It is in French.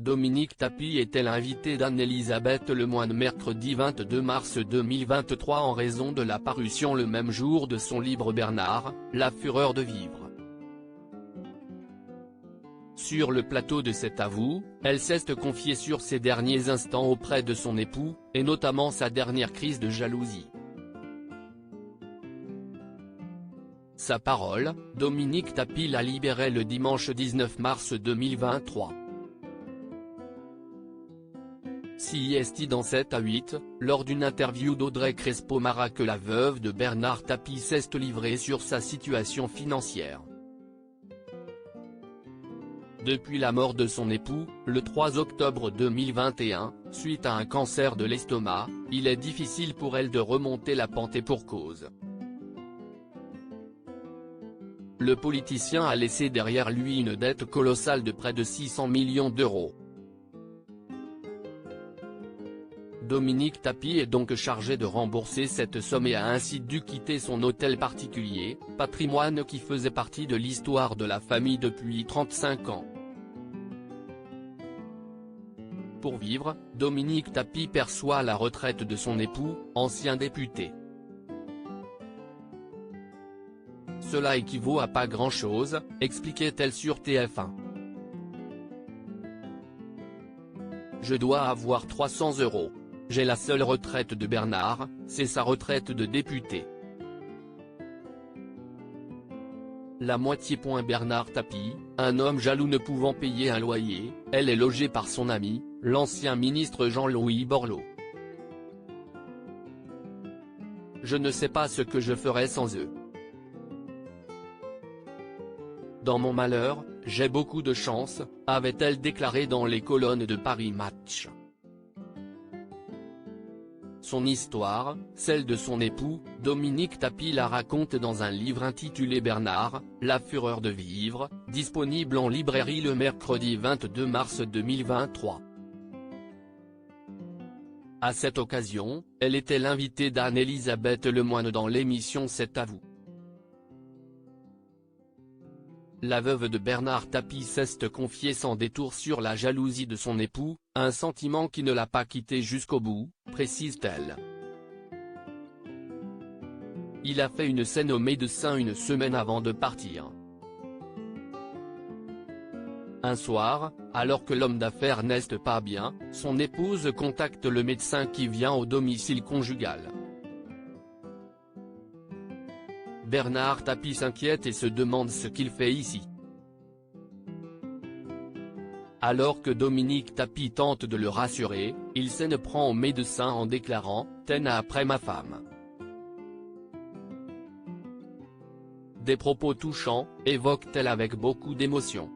Dominique Tapie était l'invité d'Anne-Elisabeth Lemoine mercredi 22 mars 2023 en raison de la parution le même jour de son livre Bernard, La fureur de vivre. Sur le plateau de C'est à vous, elle s'est confiée sur ses derniers instants auprès de son époux, et notamment sa dernière crise de jalousie. Sa parole, Dominique Tapie l'a libérée le dimanche 19 mars 2023. CIST dans 7 à 8, lors d'une interview d'Audrey Crespo-Mara que la veuve de Bernard Tapie s'est livrée sur sa situation financière. Depuis la mort de son époux, le 3 octobre 2021, suite à un cancer de l'estomac, il est difficile pour elle de remonter la pente et pour cause. Le politicien a laissé derrière lui une dette colossale de près de 600 millions d'euros. Dominique Tapie est donc chargé de rembourser cette somme et a ainsi dû quitter son hôtel particulier, patrimoine qui faisait partie de l'histoire de la famille depuis 35 ans. Pour vivre, Dominique Tapie perçoit la retraite de son époux, ancien député. Cela équivaut à pas grand-chose, expliquait-elle sur TF1. Je dois avoir 300 €. J'ai la seule retraite de Bernard, c'est sa retraite de député. La moitié. Bernard Tapie, un homme jaloux ne pouvant payer un loyer, elle est logée par son ami, l'ancien ministre Jean-Louis Borloo. Je ne sais pas ce que je ferais sans eux. Dans mon malheur, j'ai beaucoup de chance, avait-elle déclaré dans les colonnes de Paris Match. Son histoire, celle de son époux, Dominique Tapie la raconte dans un livre intitulé Bernard, La fureur de vivre, disponible en librairie le mercredi 22 mars 2023. À cette occasion, elle était l'invitée d'Anne-Elisabeth Lemoine dans l'émission C'est à vous. La veuve de Bernard Tapie s'est confiée sans détour sur la jalousie de son époux, un sentiment qui ne l'a pas quitté jusqu'au bout, précise-t-elle. Il a fait une scène au médecin une semaine avant de partir. Un soir, alors que l'homme d'affaires n'est pas bien, son épouse contacte le médecin qui vient au domicile conjugal. Bernard Tapie s'inquiète et se demande ce qu'il fait ici. Alors que Dominique Tapie tente de le rassurer, il s'en prend au médecin en déclarant « T'en as après ma femme ». Des propos touchants, évoque-t-elle avec beaucoup d'émotion.